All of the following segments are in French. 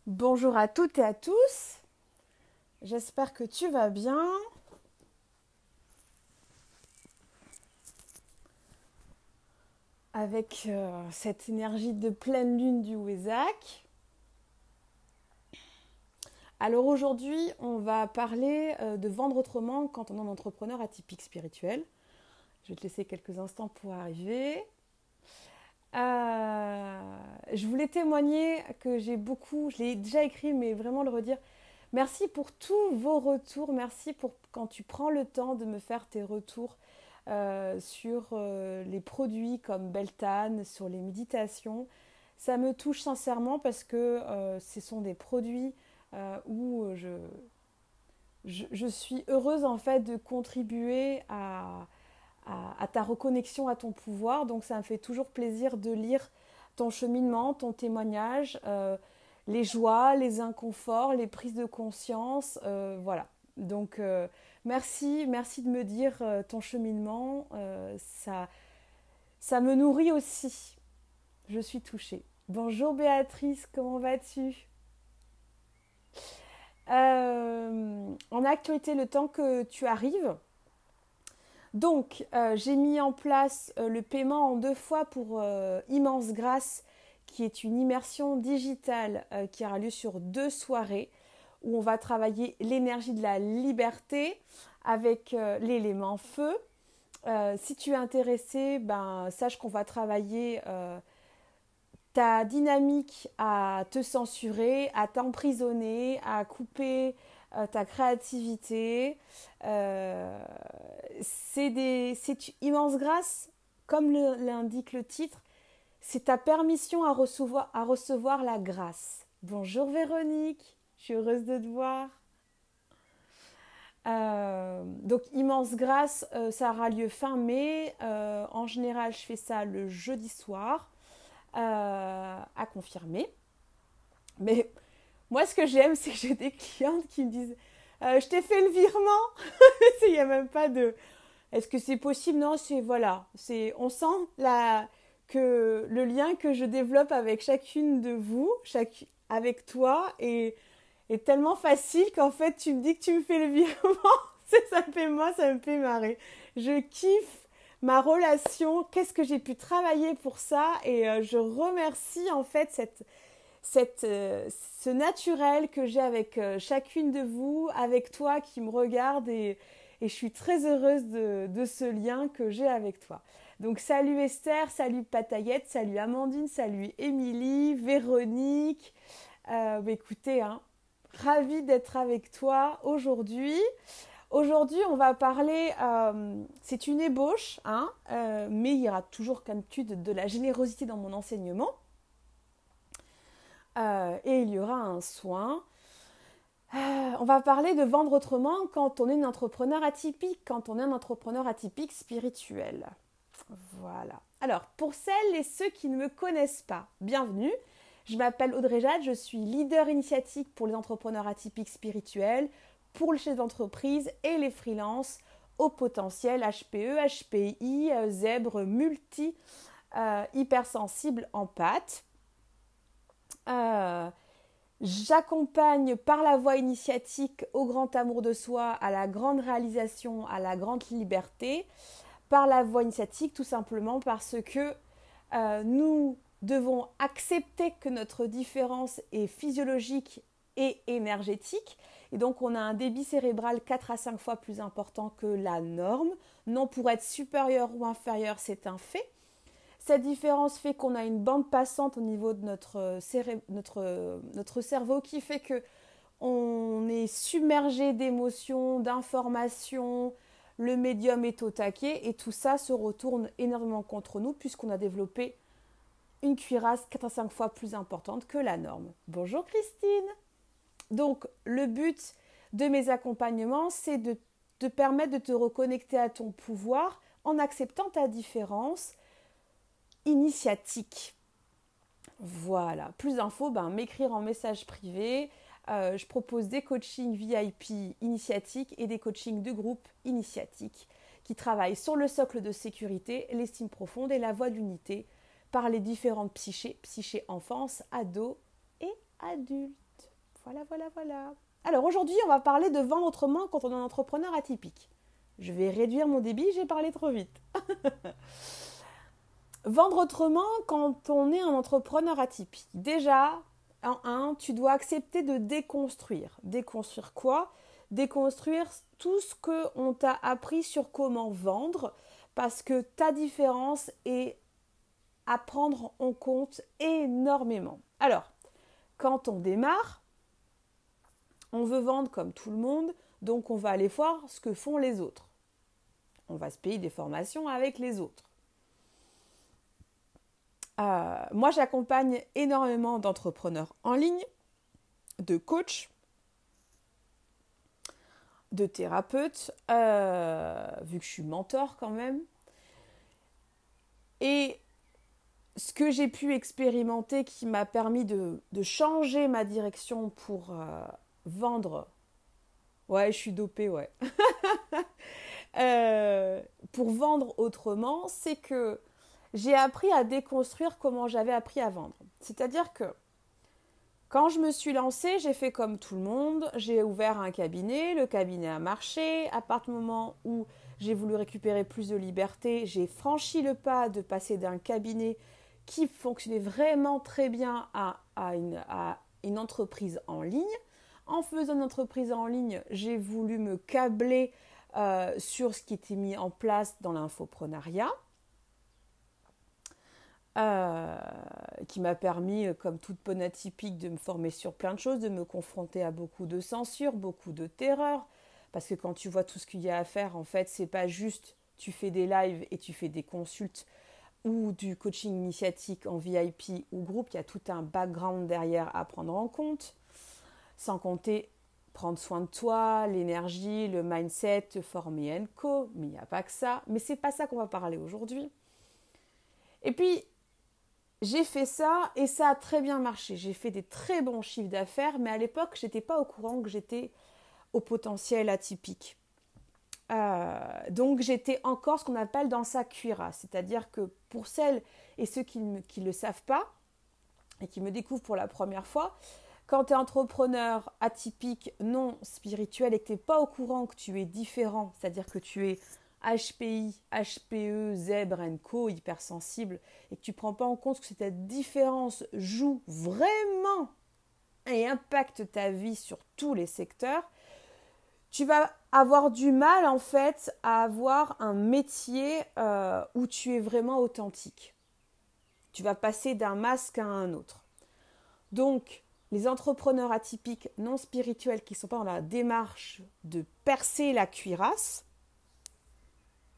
Bonjour à toutes et à tous, j'espère que tu vas bien. Avec cette énergie de pleine lune du Wésac. Alors aujourd'hui, on va parler de vendre autrement quand on est un entrepreneur atypique spirituel. Je vais te laisser quelques instants pour arriver. Je voulais témoigner que je l'ai déjà écrit, mais vraiment le redire. Merci pour tous vos retours, merci pour quand tu prends le temps de me faire tes retours sur les produits comme Beltane, sur les méditations. Ça me touche sincèrement parce que ce sont des produits où je suis heureuse en fait de contribuer à ta reconnexion à ton pouvoir. Donc ça me fait toujours plaisir de lire ton cheminement, ton témoignage, les joies, les inconforts, les prises de conscience, voilà. Donc merci de me dire ton cheminement, ça me nourrit aussi. Je suis touchée. Bonjour Béatrice, comment vas-tu? En actualité, le temps que tu arrives, donc, j'ai mis en place le paiement en 2 fois pour Immense Grâce, qui est une immersion digitale qui aura lieu sur 2 soirées, où on va travailler l'énergie de la liberté avec l'élément feu. Si tu es intéressé, sache qu'on va travailler ta dynamique à te censurer, à t'emprisonner, à couper ta créativité. C'est immense grâce, comme l'indique le titre, c'est ta permission à recevoir la grâce. Bonjour Véronique, je suis heureuse de te voir. Donc immense grâce, ça aura lieu fin mai. En général, je fais ça le jeudi soir, à confirmer. Mais moi, ce que j'aime, c'est que j'ai des clientes qui me disent je t'ai fait le virement. Il n'y a même pas de est-ce que c'est possible. Non, c'est voilà. On sent que le lien que je développe avec chacune de vous, avec toi, est tellement facile qu'en fait, tu me dis que tu me fais le virement. Ça me fait marrer. Je kiffe ma relation. Qu'est-ce que j'ai pu travailler pour ça. Et je remercie en fait ce naturel que j'ai avec chacune de vous, avec toi qui me regarde, et je suis très heureuse de ce lien que j'ai avec toi. Donc salut Esther, salut Patayette, salut Amandine, salut Émilie, Véronique. Écoutez, ravie d'être avec toi aujourd'hui. Aujourd'hui, on va parler, c'est une ébauche, mais il y aura toujours comme d'habitude de la générosité dans mon enseignement. Et il y aura un soin. On va parler de vendre autrement quand on est un entrepreneur atypique, quand on est un entrepreneur atypique spirituel. Voilà. Alors, pour celles et ceux qui ne me connaissent pas, bienvenue. Je m'appelle Audrey Jade, je suis leader initiatique pour les entrepreneurs atypiques spirituels, pour les chefs d'entreprise et les freelances au potentiel HPE, HPI, zèbre, multi, hypersensible en pâte. J'accompagne par la voie initiatique au grand amour de soi, à la grande réalisation, à la grande liberté. Par la voie initiatique, tout simplement parce que nous devons accepter que notre différence est physiologique et énergétique. Et donc, on a un débit cérébral 4 à 5 fois plus important que la norme. Non pour être supérieur ou inférieur, c'est un fait. Cette différence fait qu'on a une bande passante au niveau de notre cerveau qui fait qu'on est submergé d'émotions, d'informations, le médium est au taquet et tout ça se retourne énormément contre nous puisqu'on a développé une cuirasse 4 à 5 fois plus importante que la norme. Bonjour Christine. Donc le but de mes accompagnements, c'est de te permettre de te reconnecter à ton pouvoir en acceptant ta différence initiatique. Voilà, plus d'infos, m'écrire en message privé. Je propose des coachings VIP initiatiques et des coachings de groupe initiatiques qui travaillent sur le socle de sécurité, l'estime profonde et la voie d'unité par les différentes psychés enfance, ados et adultes. Voilà. Alors aujourd'hui, on va parler de vendre autrement quand on est un entrepreneur atypique. Je vais réduire mon débit, j'ai parlé trop vite. Vendre autrement quand on est un entrepreneur atypique. Déjà, tu dois accepter de déconstruire. Déconstruire quoi? Déconstruire tout ce qu'on t'a appris sur comment vendre, parce que ta différence est à prendre en compte énormément. Alors, quand on démarre, on veut vendre comme tout le monde, donc on va aller voir ce que font les autres. On va se payer des formations avec les autres. Moi, j'accompagne énormément d'entrepreneurs en ligne, de coachs, de thérapeutes, vu que je suis mentor quand même. Et ce que j'ai pu expérimenter qui m'a permis de changer ma direction pour vendre... Ouais, je suis dopée, ouais. Pour vendre autrement, c'est que j'ai appris à déconstruire comment j'avais appris à vendre. C'est-à-dire que quand je me suis lancée, j'ai fait comme tout le monde. J'ai ouvert un cabinet, le cabinet a marché. À partir du moment où j'ai voulu récupérer plus de liberté, j'ai franchi le pas de passer d'un cabinet qui fonctionnait vraiment très bien à une entreprise en ligne. En faisant une entreprise en ligne, j'ai voulu me câbler sur ce qui était mis en place dans l'infoprenariat. Qui m'a permis, comme toute bonne atypique, de me former sur plein de choses, de me confronter à beaucoup de censure, beaucoup de terreur. Parce que quand tu vois tout ce qu'il y a à faire, en fait, c'est pas juste tu fais des lives et tu fais des consultes ou du coaching initiatique en VIP ou groupe. Il y a tout un background derrière à prendre en compte. Sans compter prendre soin de toi, l'énergie, le mindset, te former &co. Mais il n'y a pas que ça. Mais c'est pas ça qu'on va parler aujourd'hui. Et puis, j'ai fait ça et ça a très bien marché. J'ai fait des très bons chiffres d'affaires, mais à l'époque, je n'étais pas au courant que j'étais au potentiel atypique. Donc, j'étais encore ce qu'on appelle dans sa cuirasse. C'est-à-dire que pour celles et ceux qui ne le savent pas et qui me découvrent pour la première fois, quand tu es entrepreneur atypique, non spirituel et que tu n'es pas au courant que tu es différent, c'est-à-dire que tu es HPI, HPE, zèbre &co, hypersensible, et que tu ne prends pas en compte que cette différence joue vraiment et impacte ta vie sur tous les secteurs, tu vas avoir du mal en fait à avoir un métier où tu es vraiment authentique. Tu vas passer d'un masque à un autre. Donc, les entrepreneurs atypiques non spirituels qui ne sont pas dans la démarche de percer la cuirasse,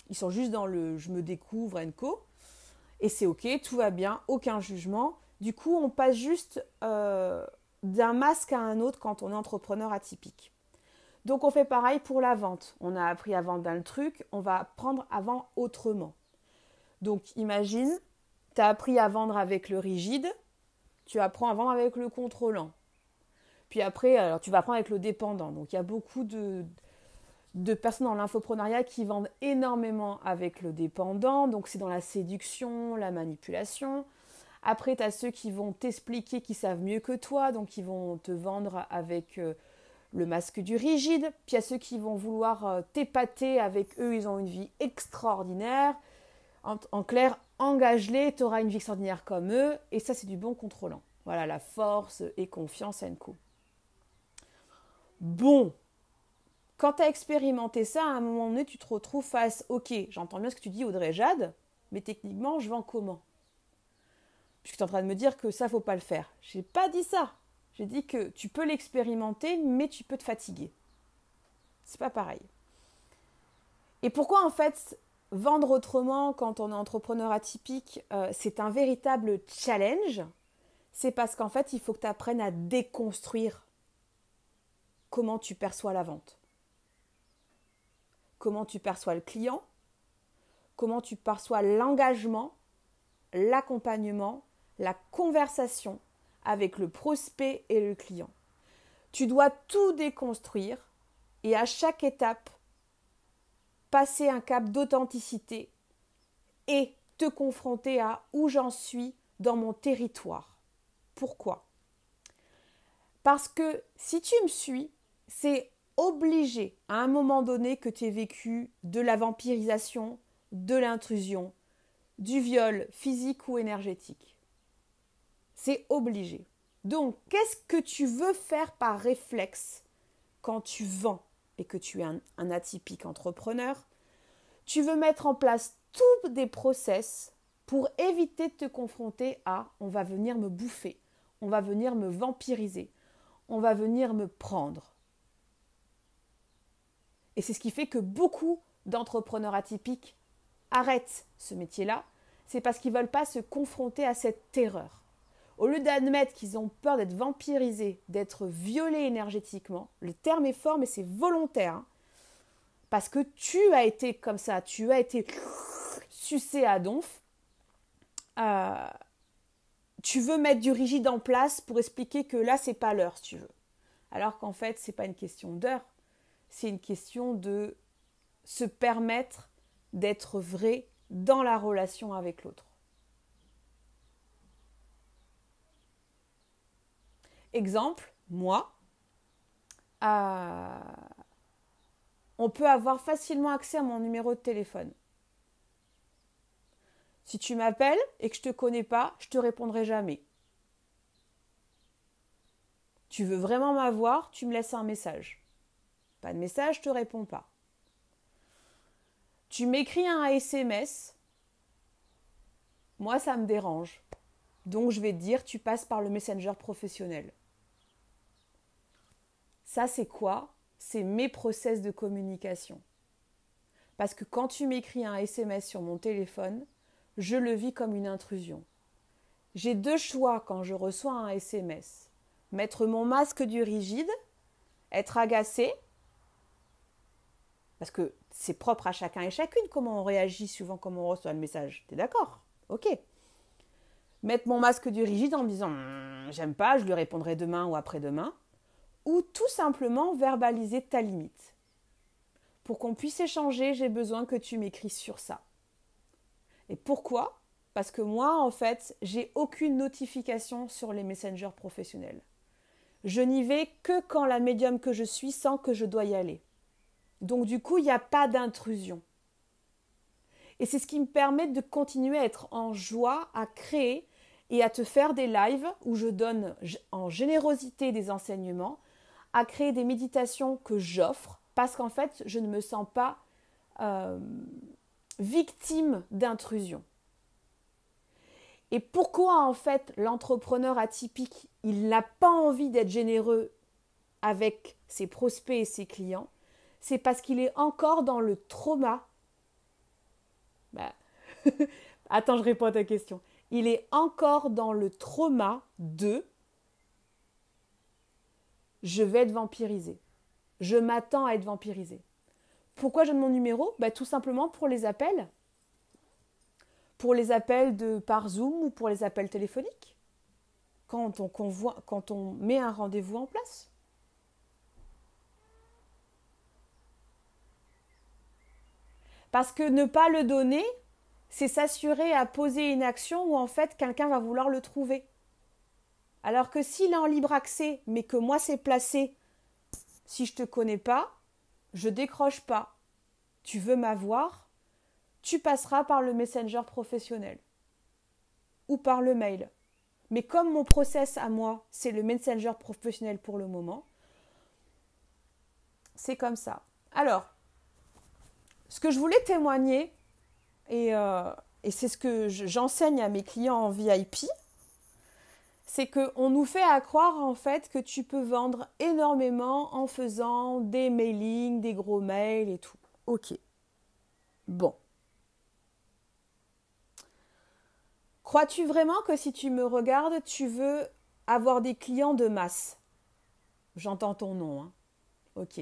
ils sont juste dans le « je me découvre » &co. Et c'est ok, tout va bien, aucun jugement. Du coup, on passe juste d'un masque à un autre quand on est entrepreneur atypique. Donc, on fait pareil pour la vente. On a appris à vendre un truc, on va apprendre à vendre autrement. Donc, imagine, tu as appris à vendre avec le rigide, tu apprends à vendre avec le contrôlant. Puis après, alors, tu vas apprendre avec le dépendant. Donc, il y a beaucoup de personnes dans l'infoprenariat qui vendent énormément avec le dépendant. Donc, c'est dans la séduction, la manipulation. Après, tu as ceux qui vont t'expliquer qu'ils savent mieux que toi. Donc, ils vont te vendre avec le masque du rigide. Puis, il y a ceux qui vont vouloir t'épater avec eux. Ils ont une vie extraordinaire. En clair, engage-les, tu auras une vie extraordinaire comme eux. Et ça, c'est du bon contrôlant. Voilà, la force et confiance &co. Bon. Quand tu as expérimenté ça, à un moment donné, tu te retrouves face « Ok, j'entends bien ce que tu dis, Audrey Jade, mais techniquement, je vends comment ?» Puisque tu es en train de me dire que ça, il ne faut pas le faire. Je n'ai pas dit ça. J'ai dit que tu peux l'expérimenter, mais tu peux te fatiguer. C'est pas pareil. Et pourquoi, en fait, vendre autrement quand on est entrepreneur atypique, c'est un véritable challenge? C'est parce qu'en fait, il faut que tu apprennes à déconstruire comment tu perçois la vente. Comment tu perçois le client, comment tu perçois l'engagement, l'accompagnement, la conversation avec le prospect et le client. Tu dois tout déconstruire et à chaque étape, passer un cap d'authenticité et te confronter à où j'en suis dans mon territoire. Pourquoi ? Parce que si tu me suis, c'est obligé à un moment donné que tu aies vécu de la vampirisation, de l'intrusion, du viol physique ou énergétique. C'est obligé. Donc, qu'est-ce que tu veux faire par réflexe quand tu vends et que tu es un atypique entrepreneur? Tu veux mettre en place tous des process pour éviter de te confronter à « on va venir me bouffer, on va venir me vampiriser, on va venir me prendre ». Et c'est ce qui fait que beaucoup d'entrepreneurs atypiques arrêtent ce métier-là, c'est parce qu'ils ne veulent pas se confronter à cette terreur. Au lieu d'admettre qu'ils ont peur d'être vampirisés, d'être violés énergétiquement, le terme est fort mais c'est volontaire, hein, parce que tu as été comme ça, tu as été sucé à donf, tu veux mettre du rigide en place pour expliquer que là c'est pas l'heure si tu veux. Alors qu'en fait c'est pas une question d'heure, c'est une question de se permettre d'être vrai dans la relation avec l'autre. Exemple, moi, on peut avoir facilement accès à mon numéro de téléphone. Si tu m'appelles et que je ne te connais pas, je ne te répondrai jamais. Tu veux vraiment m'avoir, tu me laisses un message. Pas de message, je ne te réponds pas. Tu m'écris un SMS, moi ça me dérange. Donc je vais te dire, tu passes par le Messenger professionnel. Ça c'est quoi? C'est mes process de communication. Parce que quand tu m'écris un SMS sur mon téléphone, je le vis comme une intrusion. J'ai deux choix quand je reçois un SMS. Mettre mon masque du rigide, être agacé, parce que c'est propre à chacun et chacune comment on réagit suivant comment on reçoit le message. T'es d'accord? Ok. Mettre mon masque du rigide en me disant j'aime pas, je lui répondrai demain ou après-demain. Ou tout simplement verbaliser ta limite. Pour qu'on puisse échanger, j'ai besoin que tu m'écris sur ça. Et pourquoi? Parce que moi, en fait, j'ai aucune notification sur les messengers professionnels. Je n'y vais que quand la médium que je suis sent que je dois y aller. Donc du coup, il n'y a pas d'intrusion. Et c'est ce qui me permet de continuer à être en joie, à créer et à te faire des lives où je donne en générosité des enseignements, à créer des méditations que j'offre parce qu'en fait, je ne me sens pas victime d'intrusion. Et pourquoi en fait l'entrepreneur atypique, il n'a pas envie d'être généreux avec ses prospects et ses clients? C'est parce qu'il est encore dans le trauma. Attends, je réponds à ta question. Il est encore dans le trauma de je vais être vampirisé. Je m'attends à être vampirisé. Pourquoi je donne mon numéro? Tout simplement pour les appels. Pour les appels par Zoom ou pour les appels téléphoniques. Quand on met un rendez-vous en place. Parce que ne pas le donner, c'est s'assurer à poser une action où en fait quelqu'un va vouloir le trouver. Alors que s'il est en libre accès, mais que moi c'est placé, si je ne te connais pas, je décroche pas. Tu veux m'avoir, tu passeras par le Messenger professionnel ou par le mail. Mais comme mon process à moi, c'est le Messenger professionnel pour le moment, c'est comme ça. Alors, ce que je voulais témoigner, et c'est ce que j'enseigne à mes clients en VIP, c'est qu'on nous fait à croire en fait que tu peux vendre énormément en faisant des mailings, des gros mails et tout. Ok. Bon. Crois-tu vraiment que si tu me regardes, tu veux avoir des clients de masse? J'entends ton nom, hein. Ok.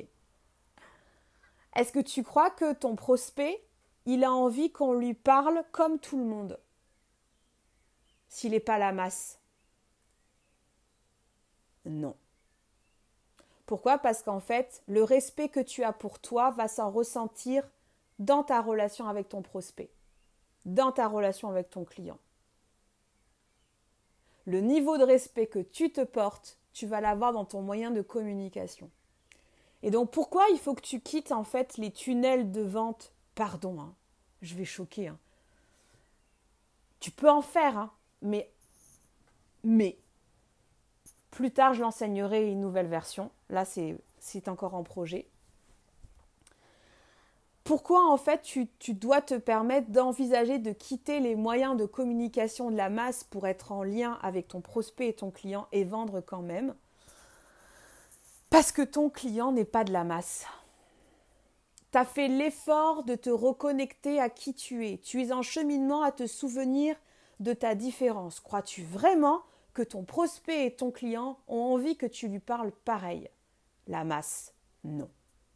Est-ce que tu crois que ton prospect, il a envie qu'on lui parle comme tout le monde? S'il n'est pas la masse? Non. Pourquoi? Parce qu'en fait, le respect que tu as pour toi va s'en ressentir dans ta relation avec ton prospect, dans ta relation avec ton client. Le niveau de respect que tu te portes tu vas l'avoir dans ton moyen de communication. Et donc, pourquoi il faut que tu quittes en fait les tunnels de vente? Pardon, hein, je vais choquer. Hein. Tu peux en faire, hein, mais plus tard, je l'enseignerai une nouvelle version. Là, c'est encore en projet. Pourquoi en fait tu dois te permettre d'envisager de quitter les moyens de communication de la masse pour être en lien avec ton prospect et ton client et vendre quand même? Parce que ton client n'est pas de la masse. Tu as fait l'effort de te reconnecter à qui tu es. Tu es en cheminement à te souvenir de ta différence. Crois-tu vraiment que ton prospect et ton client ont envie que tu lui parles pareil? La masse, non.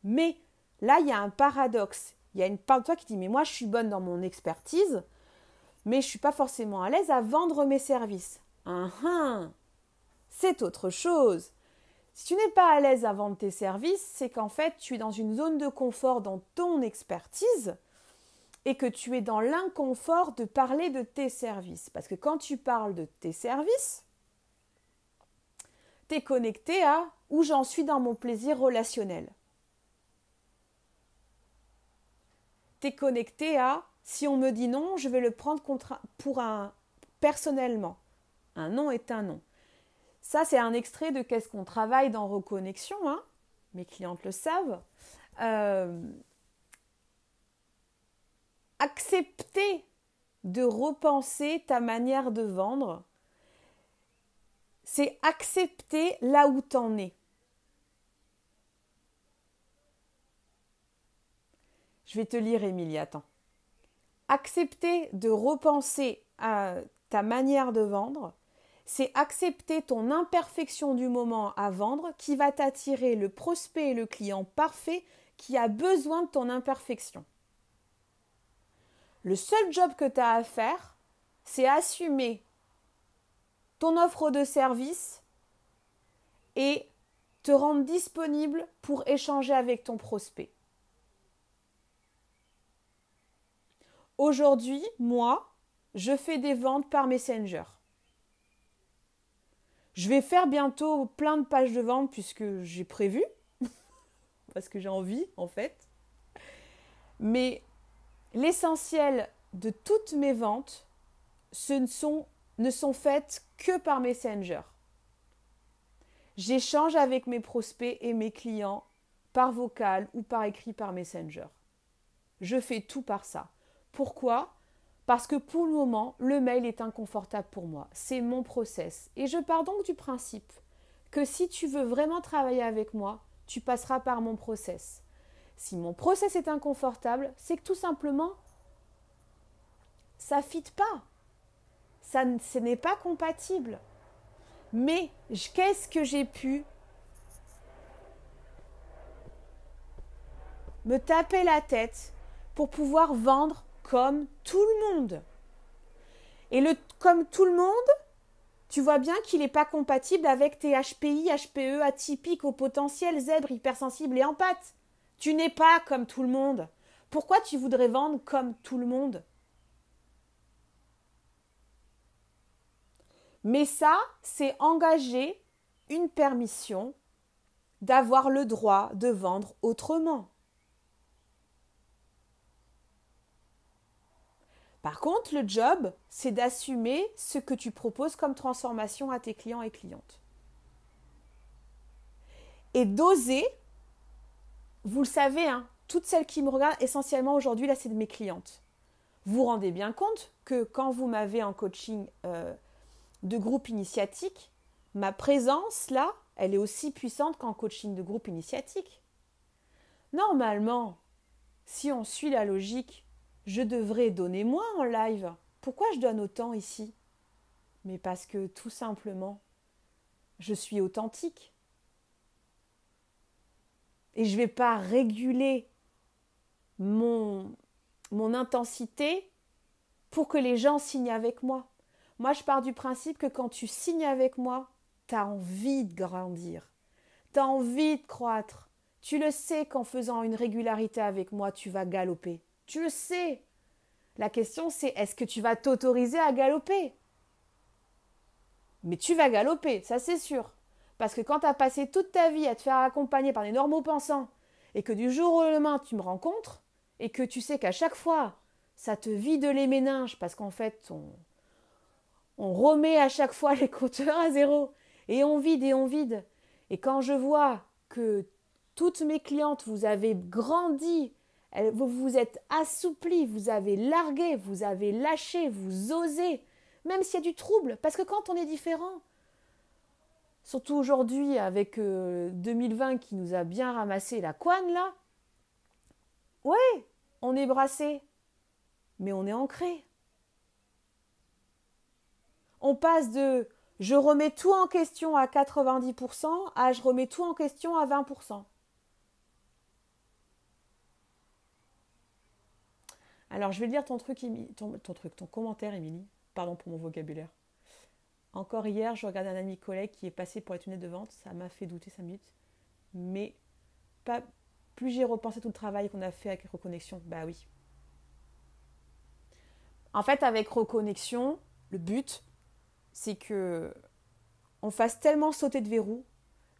Mais là, il y a un paradoxe. Il y a une part de toi qui dit « mais moi, je suis bonne dans mon expertise, mais je ne suis pas forcément à l'aise à vendre mes services. » C'est autre chose. Si tu n'es pas à l'aise à vendre tes services, c'est qu'en fait, tu es dans une zone de confort dans ton expertise et que tu es dans l'inconfort de parler de tes services. Parce que quand tu parles de tes services, tu es connecté à où j'en suis dans mon plaisir relationnel. Tu es connecté à si on me dit non, je vais le prendre personnellement. Un non est un non. Ça, c'est un extrait de qu'est-ce qu'on travaille dans Reconnexion. Hein. Mes clientes le savent. Accepter de repenser ta manière de vendre, c'est accepter là où t'en es. Je vais te lire, Émilie, attends. Accepter de repenser à ta manière de vendre, c'est accepter ton imperfection du moment à vendre qui va t'attirer le prospect et le client parfait qui a besoin de ton imperfection. Le seul job que tu as à faire, c'est assumer ton offre de service et te rendre disponible pour échanger avec ton prospect. Aujourd'hui, moi, je fais des ventes par Messenger. Je vais faire bientôt plein de pages de vente puisque j'ai prévu, parce que j'ai envie en fait. Mais l'essentiel de toutes mes ventes ne sont faites que par Messenger. J'échange avec mes prospects et mes clients par vocal ou par écrit par Messenger. Je fais tout par ça. Pourquoi ? Parce que pour le moment, le mail est inconfortable pour moi. C'est mon process. Et je pars donc du principe que si tu veux vraiment travailler avec moi, tu passeras par mon process. Si mon process est inconfortable, c'est que tout simplement, ça ne fit pas. Ce n'est pas compatible. Mais qu'est-ce que j'ai pu me taper la tête pour pouvoir vendre comme tout le monde. Et comme tout le monde, tu vois bien qu'il n'est pas compatible avec tes HPI, HPE, atypiques, au potentiel, zèbre, hypersensible et empathe. Tu n'es pas comme tout le monde. Pourquoi tu voudrais vendre comme tout le monde ? Mais ça, c'est engager une permission d'avoir le droit de vendre autrement. Par contre, le job, c'est d'assumer ce que tu proposes comme transformation à tes clients et clientes. Et d'oser, vous le savez, hein, toutes celles qui me regardent essentiellement aujourd'hui, là, c'est de mes clientes. Vous vous rendez bien compte que quand vous m'avez en coaching de groupe initiatique, ma présence, là, elle est aussi puissante qu'en coaching de groupe initiatique. Normalement, si on suit la logique, je devrais donner moins en live. Pourquoi je donne autant ici ? Mais parce que tout simplement, je suis authentique. Et je ne vais pas réguler mon intensité pour que les gens signent avec moi. Moi, je pars du principe que quand tu signes avec moi, tu as envie de grandir. Tu as envie de croître. Tu le sais qu'en faisant une régularité avec moi, tu vas galoper. Tu le sais. La question, c'est est-ce que tu vas t'autoriser à galoper ? Mais tu vas galoper, ça c'est sûr. Parce que quand tu as passé toute ta vie à te faire accompagner par des normaux-pensants et que du jour au lendemain, tu me rencontres et que tu sais qu'à chaque fois, ça te vide les méninges parce qu'en fait, on remet à chaque fois les compteurs à zéro et on vide et on vide. Et quand je vois que toutes mes clientes, vous avez grandi, vous vous êtes assouplies, vous avez largué, vous avez lâché, vous osez, même s'il y a du trouble, parce que quand on est différent, surtout aujourd'hui avec 2020 qui nous a bien ramassé la couenne là, ouais, on est brassé, mais on est ancré. On passe de je remets tout en question à 90% à je remets tout en question à 20%. Alors je vais lire ton commentaire, Émilie. Pardon pour mon vocabulaire. Encore hier, je regardais un ami collègue qui est passé pour les tunnels de vente. Ça m'a fait douter 5 minutes. Mais plus j'ai repensé tout le travail qu'on a fait avec Reconnexion, bah oui. En fait, avec Reconnexion, le but, c'est que on fasse tellement sauter de verrous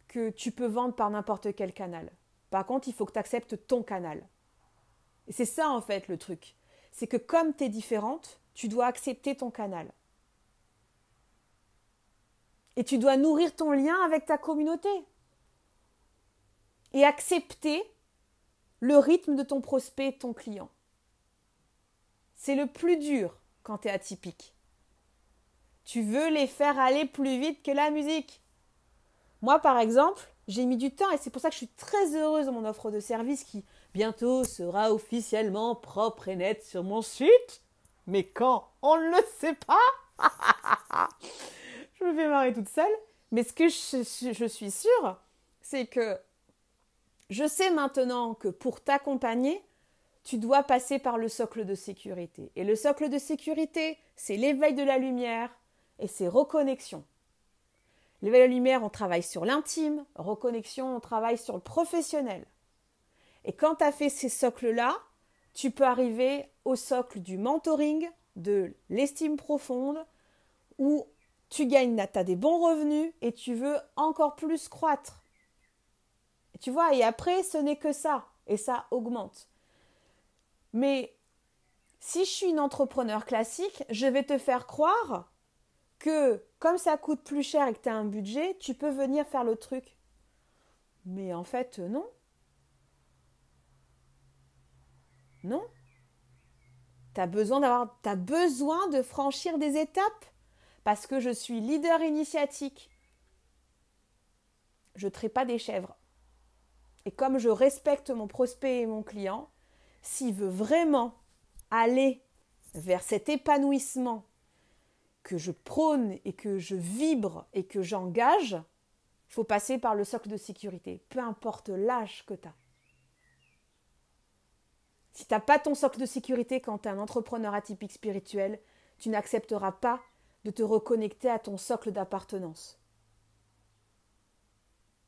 que tu peux vendre par n'importe quel canal. Par contre, il faut que tu acceptes ton canal. Et c'est ça, en fait, le truc. C'est que comme tu es différente, tu dois accepter ton canal. Et tu dois nourrir ton lien avec ta communauté. Et accepter le rythme de ton prospect et de ton client. C'est le plus dur quand tu es atypique. Tu veux les faire aller plus vite que la musique. Moi, par exemple, j'ai mis du temps et c'est pour ça que je suis très heureuse de mon offre de service qui bientôt sera officiellement propre et nette sur mon site. Mais quand? On ne le sait pas. Je me fais marrer toute seule. Mais ce que je suis sûre, c'est que je sais maintenant que pour t'accompagner, tu dois passer par le socle de sécurité. Et le socle de sécurité, c'est l'éveil de la lumière et c'est reconnexion. L'éveil de la lumière, on travaille sur l'intime. Reconnexion, on travaille sur le professionnel. Et quand tu as fait ces socles-là, tu peux arriver au socle du mentoring, de l'estime profonde, où tu gagnes, tu as des bons revenus et tu veux encore plus croître. Et tu vois, et après, ce n'est que ça. Et ça augmente. Mais si je suis une entrepreneur classique, je vais te faire croire que comme ça coûte plus cher et que tu as un budget, tu peux venir faire le truc. Mais en fait, non. Non. Tu as besoin de franchir des étapes parce que je suis leader initiatique. Je ne trie pas des chèvres. Et comme je respecte mon prospect et mon client, s'il veut vraiment aller vers cet épanouissement que je prône et que je vibre et que j'engage, il faut passer par le socle de sécurité, peu importe l'âge que tu as. Si tu n'as pas ton socle de sécurité quand tu es un entrepreneur atypique spirituel, tu n'accepteras pas de te reconnecter à ton socle d'appartenance.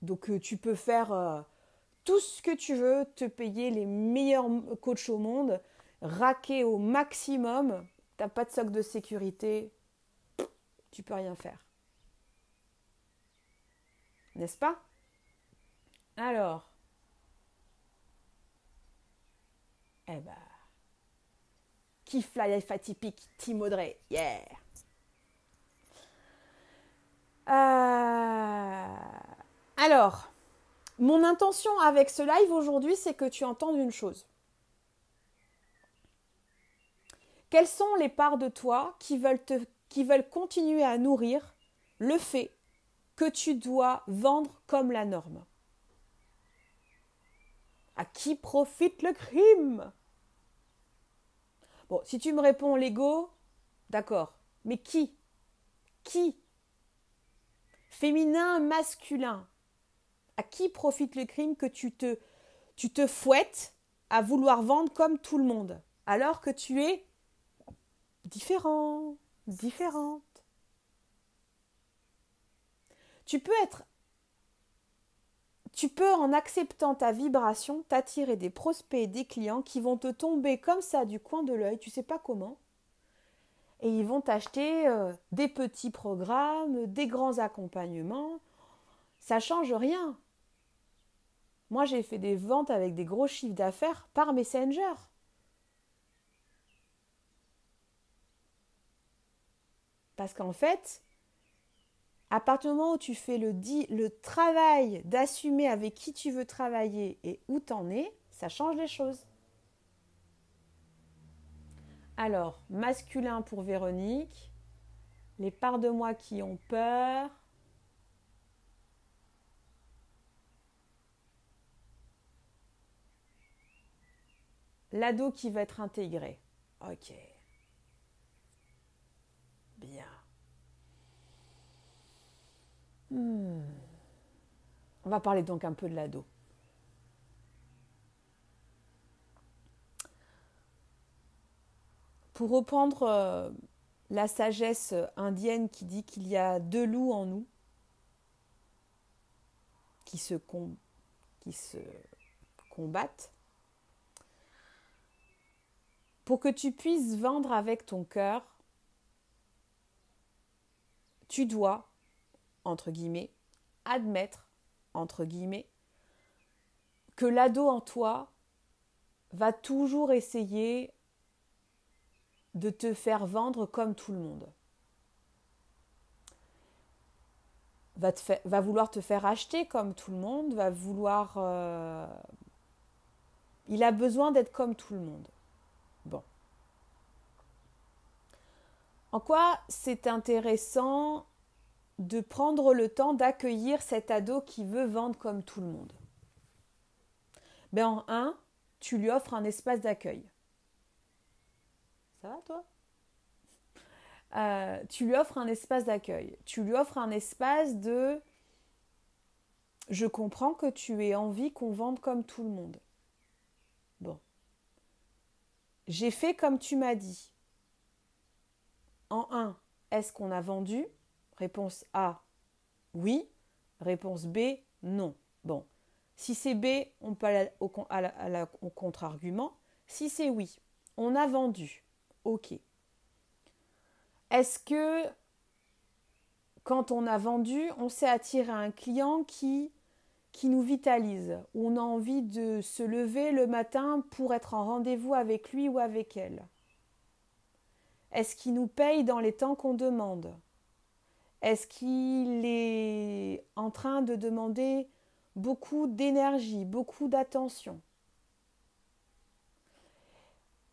Donc tu peux faire tout ce que tu veux, te payer les meilleurs coachs au monde, raquer au maximum, tu n'as pas de socle de sécurité, tu peux rien faire. N'est-ce pas? Alors, eh ben, Kiffe Life atypique, Team Audrey, yeah! Alors, mon intention avec ce live aujourd'hui, c'est que tu entendes une chose. Quelles sont les parts de toi qui veulent continuer à nourrir le fait que tu dois vendre comme la norme? À qui profite le crime? Bon, si tu me réponds l'ego, d'accord. Mais qui? Qui? Féminin, masculin. À qui profite le crime que tu te fouettes à vouloir vendre comme tout le monde, alors que tu es différent, différente. Tu peux, en acceptant ta vibration, t'attirer des prospects et des clients qui vont te tomber comme ça du coin de l'œil, tu sais pas comment, et ils vont t'acheter des petits programmes, des grands accompagnements. Ça change rien. Moi, j'ai fait des ventes avec des gros chiffres d'affaires par Messenger. Parce qu'en fait, à partir du moment où tu fais le travail d'assumer avec qui tu veux travailler et où t'en es, ça change les choses. Alors, masculin pour Véronique, les parts de moi qui ont peur. L'ado qui va être intégré. Ok. Bien. On va parler donc un peu de l'ado. Pour reprendre la sagesse indienne qui dit qu'il y a 2 loups en nous qui se combattent, pour que tu puisses vendre avec ton cœur, tu dois, entre guillemets, admettre, entre guillemets, que l'ado en toi va toujours essayer de te faire vendre comme tout le monde. Va vouloir te faire acheter comme tout le monde, va vouloir... il a besoin d'être comme tout le monde. Bon. En quoi c'est intéressant de prendre le temps d'accueillir cet ado qui veut vendre comme tout le monde? Ben en un, tu lui offres un espace d'accueil. Ça va toi? Tu lui offres un espace d'accueil. Tu lui offres un espace de « je comprends que tu aies envie qu'on vende comme tout le monde ». Bon. J'ai fait comme tu m'as dit. En un, est-ce qu'on a vendu? Réponse A, oui. Réponse B, non. Bon. Si c'est B, on peut aller au contre-argument. Si c'est oui, on a vendu. Ok. Est-ce que quand on a vendu, on s'est attiré un client qui nous vitalise, où on a envie de se lever le matin pour être en rendez-vous avec lui ou avec elle? Est-ce qu'il nous paye dans les temps qu'on demande? Est-ce qu'il est en train de demander beaucoup d'énergie, beaucoup d'attention?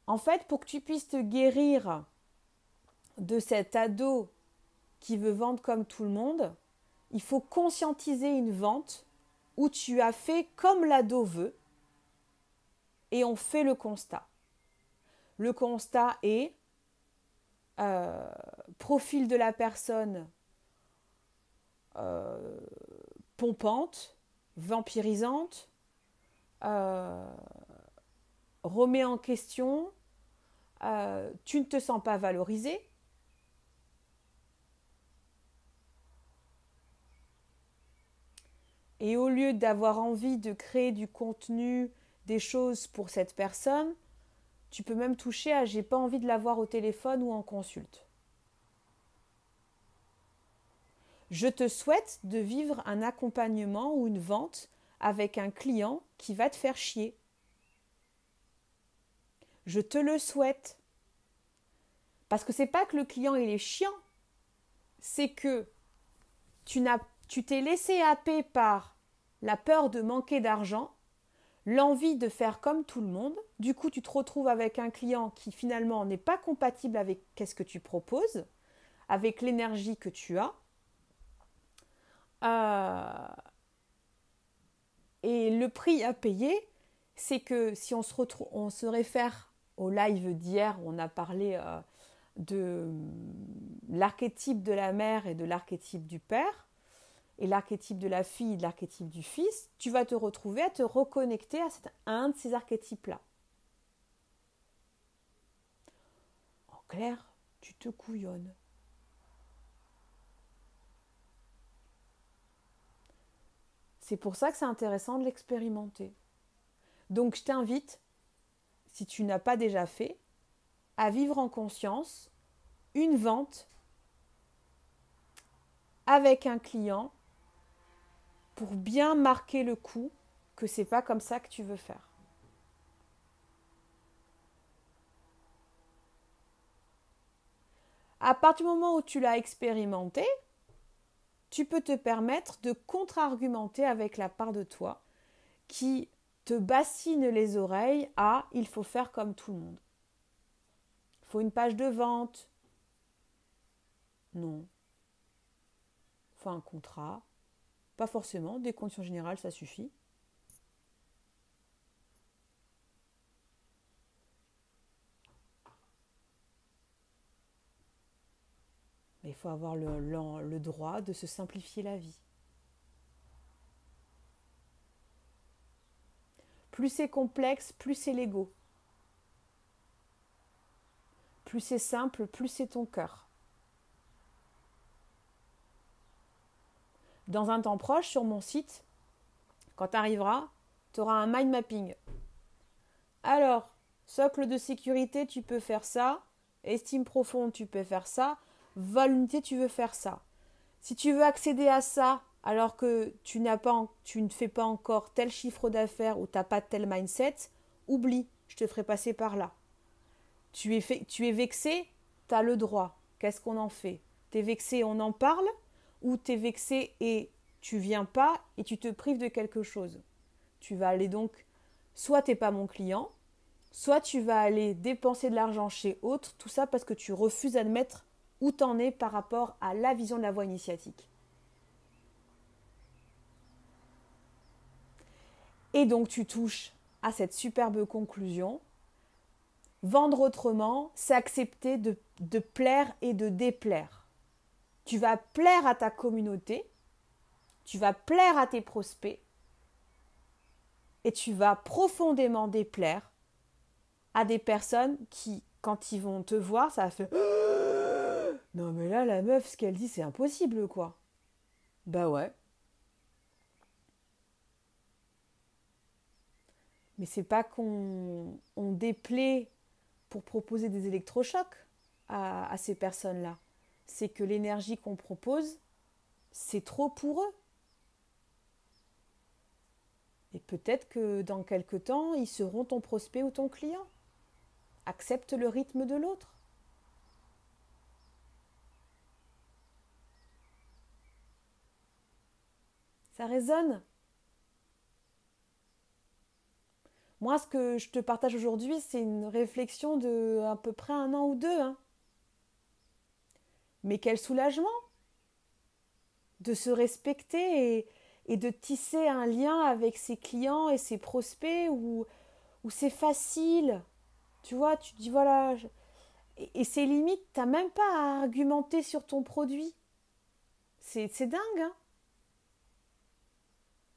En fait, pour que tu puisses te guérir de cet ado qui veut vendre comme tout le monde, il faut conscientiser une vente où tu as fait comme l'ado veut et on fait le constat. Le constat est profil de la personne pompante, vampirisante, remet en question, tu ne te sens pas valorisé. Et au lieu d'avoir envie de créer du contenu, des choses pour cette personne, tu peux même toucher à « j'ai pas envie de la voir au téléphone ou en consulte ». Je te souhaite de vivre un accompagnement ou une vente avec un client qui va te faire chier. Je te le souhaite. Parce que c'est pas que le client il est chiant, c'est que tu t'es laissé happer par la peur de manquer d'argent, l'envie de faire comme tout le monde. Du coup, tu te retrouves avec un client qui finalement n'est pas compatible avec qu'est-ce que tu proposes, avec l'énergie que tu as. Et le prix à payer, c'est que si on se réfère au live d'hier où on a parlé de l'archétype de la mère et de l'archétype du père, et l'archétype de la fille et de l'archétype du fils, tu vas te retrouver à te reconnecter à un de ces archétypes-là. En clair, tu te couillonnes. C'est pour ça que c'est intéressant de l'expérimenter. Donc je t'invite, si tu n'as pas déjà fait, à vivre en conscience une vente avec un client pour bien marquer le coup que c'est pas comme ça que tu veux faire. À partir du moment où tu l'as expérimenté, tu peux te permettre de contre-argumenter avec la part de toi qui te bassine les oreilles à « il faut faire comme tout le monde ». Il faut une page de vente. Non. Il faut un contrat. Pas forcément, des conditions générales, ça suffit. Mais il faut avoir le droit de se simplifier la vie. Plus c'est complexe, plus c'est l'ego. Plus c'est simple, plus c'est ton cœur. Dans un temps proche, sur mon site, quand tu arriveras, tu auras un mind mapping. Alors, socle de sécurité, tu peux faire ça. Estime profonde, tu peux faire ça. Vol unité, tu veux faire ça. Si tu veux accéder à ça, alors que tu ne fais pas encore tel chiffre d'affaires ou tu n'as pas tel mindset, oublie, je te ferai passer par là. Tu es vexé, tu as le droit. Qu'est-ce qu'on en fait? Tu es vexé, on en parle? Ou tu es vexé et tu viens pas et tu te prives de quelque chose? Tu vas aller donc, soit tu n'es pas mon client, soit tu vas aller dépenser de l'argent chez autre, tout ça parce que tu refuses d'admettre où tu en es par rapport à la vision de la voie initiatique. Et donc tu touches à cette superbe conclusion. Vendre autrement, c'est accepter de plaire et de déplaire. Tu vas plaire à ta communauté, tu vas plaire à tes prospects et tu vas profondément déplaire à des personnes qui, quand ils vont te voir, ça va faire « Non mais là, la meuf, ce qu'elle dit, c'est impossible, quoi. » Bah ouais. Mais c'est pas qu'on déplaît pour proposer des électrochocs à ces personnes-là. C'est que l'énergie qu'on propose, c'est trop pour eux. Et peut-être que dans quelque temps, ils seront ton prospect ou ton client. Accepte le rythme de l'autre. Ça résonne. Moi, ce que je te partage aujourd'hui, c'est une réflexion de à peu près 1 an ou 2. Hein. Mais quel soulagement de se respecter et de tisser un lien avec ses clients et ses prospects où c'est facile. Tu vois, tu te dis voilà. Et c'est limite, tu n'as même pas à argumenter sur ton produit. C'est dingue, hein.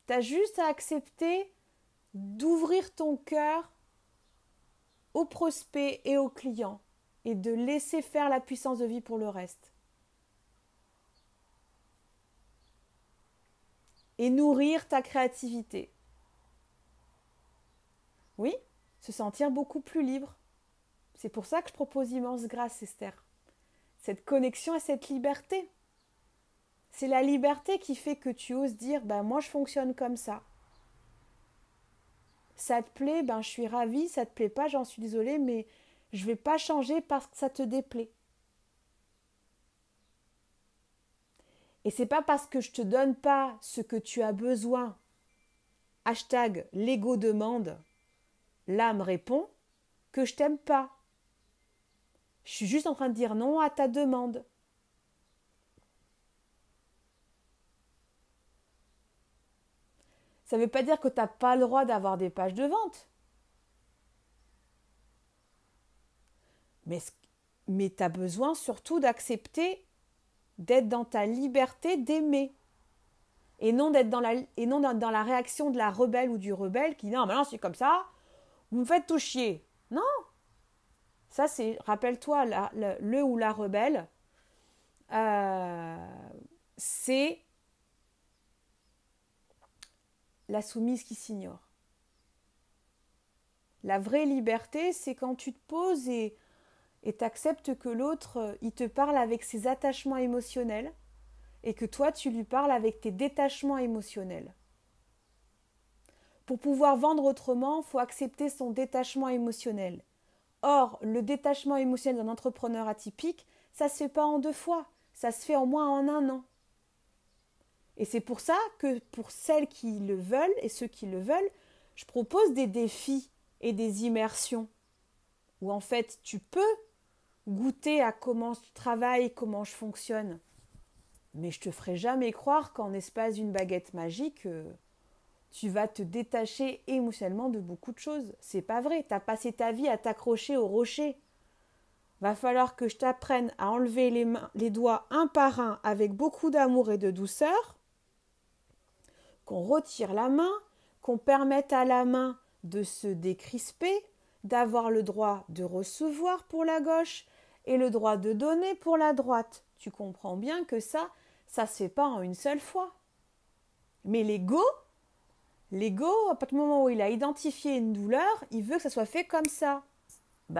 Tu as juste à accepter d'ouvrir ton cœur aux prospects et aux clients et de laisser faire la puissance de vie pour le reste. Et nourrir ta créativité. Oui, se sentir beaucoup plus libre. C'est pour ça que je propose Immense Grâce, Esther. Cette connexion et cette liberté. C'est la liberté qui fait que tu oses dire « moi je fonctionne comme ça ». Ça te plaît, je suis ravie, ça te plaît pas, j'en suis désolée, mais je ne vais pas changer parce que ça te déplaît. Et c'est pas parce que je te donne pas ce que tu as besoin, hashtag l'ego demande, l'âme répond, que je t'aime pas. Je suis juste en train de dire non à ta demande. Ça ne veut pas dire que tu n'as pas le droit d'avoir des pages de vente. Mais tu as besoin surtout d'accepter d'être dans ta liberté d'aimer. Et non d'être dans la réaction de la rebelle ou du rebelle qui dit non, maintenant c'est comme ça, vous me faites tout chier. Non. Ça c'est, rappelle-toi, le ou la rebelle, c'est la soumise qui s'ignore. La vraie liberté, c'est quand tu te poses et t'acceptes que l'autre, il te parle avec ses attachements émotionnels et que toi, tu lui parles avec tes détachements émotionnels. Pour pouvoir vendre autrement, il faut accepter son détachement émotionnel. Or, le détachement émotionnel d'un entrepreneur atypique, ça ne se fait pas en 2 fois, ça se fait au moins en 1 an. Et c'est pour ça que pour celles qui le veulent et ceux qui le veulent, je propose des défis et des immersions où en fait tu peux goûter à comment je travaille, comment je fonctionne. Mais je te ferai jamais croire qu'en espace d'une baguette magique, tu vas te détacher émotionnellement de beaucoup de choses. C'est pas vrai. Tu as passé ta vie à t'accrocher au rocher. Va falloir que je t'apprenne à enlever les doigts un par un avec beaucoup d'amour et de douceur, qu'on retire la main, qu'on permette à la main de se décrisper, d'avoir le droit de recevoir pour la gauche et le droit de donner pour la droite. Tu comprends bien que ça se fait pas en une seule fois. Mais l'ego, à partir du moment où il a identifié une douleur, il veut que ça soit fait comme ça. Il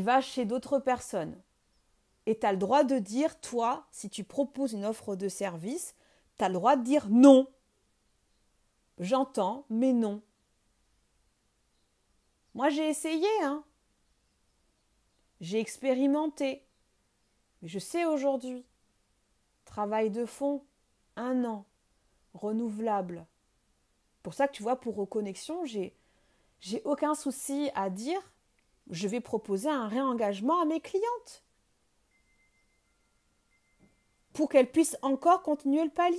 va chez d'autres personnes. Et tu as le droit de dire, toi, si tu proposes une offre de service, tu as le droit de dire non. J'entends, mais non. Moi, j'ai essayé, hein. J'ai expérimenté. Mais je sais aujourd'hui. Travail de fond, 1 an. Renouvelable. Pour ça que tu vois, pour Reconnexion, j'ai aucun souci à dire, je vais proposer un réengagement à mes clientes. Pour qu'elles puissent encore continuer le palier.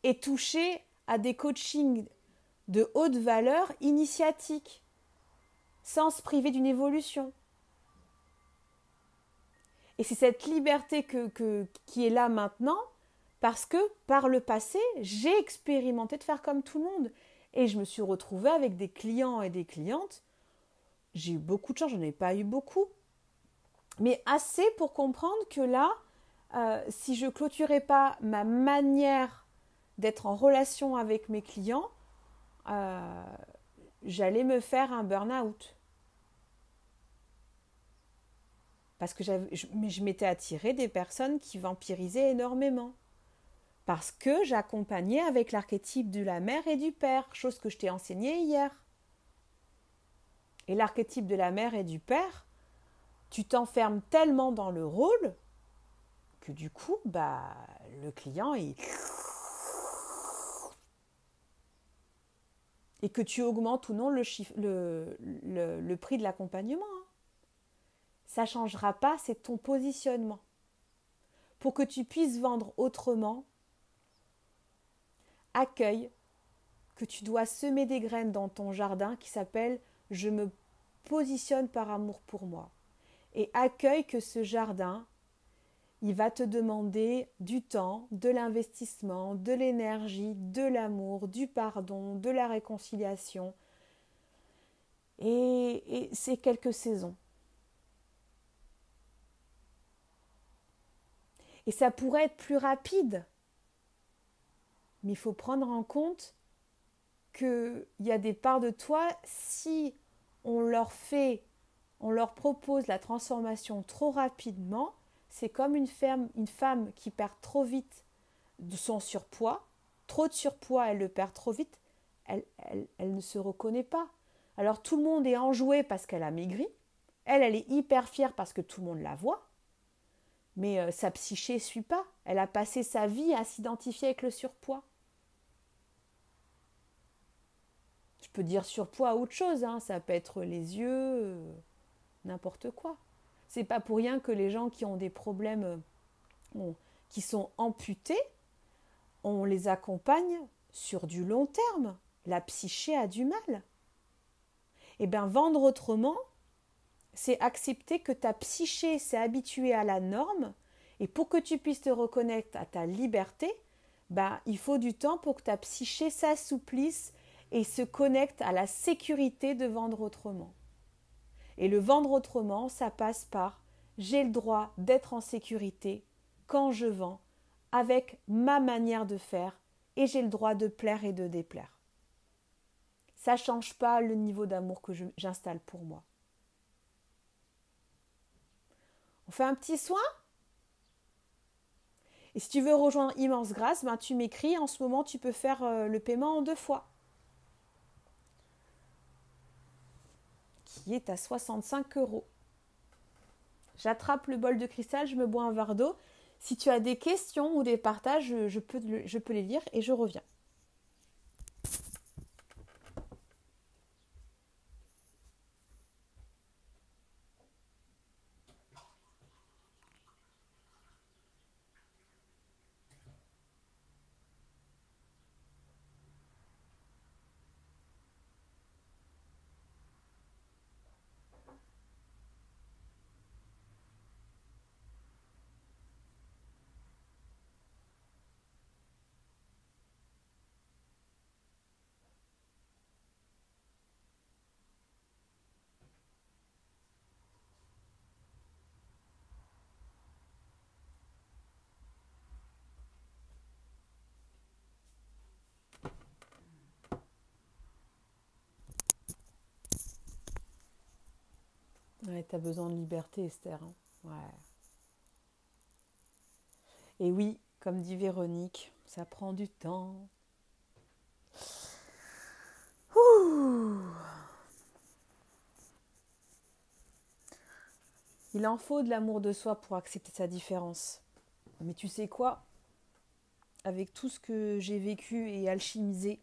Et toucher à des coachings de haute valeur initiatique, sans se priver d'une évolution. Et c'est cette liberté qui est là maintenant, parce que par le passé, j'ai expérimenté de faire comme tout le monde. Et je me suis retrouvée avec des clients et des clientes. J'ai eu beaucoup de chance, j'en ai pas eu beaucoup. Mais assez pour comprendre que là, si je clôturais pas ma manière d'être en relation avec mes clients, j'allais me faire un burn-out. Parce que je m'étais attirée des personnes qui vampirisaient énormément. Parce que j'accompagnais avec l'archétype de la mère et du père, chose que je t'ai enseignée hier. Et l'archétype de la mère et du père, tu t'enfermes tellement dans le rôle que du coup, le client, et que tu augmentes ou non le prix de l'accompagnement. Ça ne changera pas, c'est ton positionnement. Pour que tu puisses vendre autrement, accueille que tu dois semer des graines dans ton jardin qui s'appelle « Je me positionne par amour pour moi ». Et accueille que ce jardin, il va te demander du temps, de l'investissement, de l'énergie, de l'amour, du pardon, de la réconciliation. Et c'est quelques saisons. Et ça pourrait être plus rapide. Mais il faut prendre en compte qu'il y a des parts de toi, si on leur propose la transformation trop rapidement, c'est comme une femme qui perd trop vite de son surpoids. Trop de surpoids, elle le perd trop vite, elle ne se reconnaît pas. Alors tout le monde est enjoué parce qu'elle a maigri, elle est hyper fière parce que tout le monde la voit, mais sa psyché ne suit pas. Elle a passé sa vie à s'identifier avec le surpoids. Je peux dire surpoids ou autre chose, hein. Ça peut être les yeux, n'importe quoi. C'est pas pour rien que les gens qui ont des problèmes, qui sont amputés, on les accompagne sur du long terme. La psyché a du mal. Eh bien, vendre autrement, c'est accepter que ta psyché s'est habituée à la norme, et pour que tu puisses te reconnecter à ta liberté, il faut du temps pour que ta psyché s'assouplisse et se connecte à la sécurité de vendre autrement. Et le vendre autrement, ça passe par j'ai le droit d'être en sécurité quand je vends avec ma manière de faire et j'ai le droit de plaire et de déplaire. Ça ne change pas le niveau d'amour que j'installe pour moi. On fait un petit soin ? Et si tu veux rejoindre Immense Grâce, ben, tu m'écris. En ce moment, tu peux faire le paiement en 2 fois, qui est à 65 euros. J'attrape le bol de cristal, je me bois un verre d'eau. Si tu as des questions ou des partages, je peux les lire et je reviens. Ouais, t'as besoin de liberté, Esther. Hein. Ouais. Et oui, comme dit Véronique, ça prend du temps. Ouh. Il en faut de l'amour de soi pour accepter sa différence. Mais tu sais quoi? Avec tout ce que j'ai vécu et alchimisé,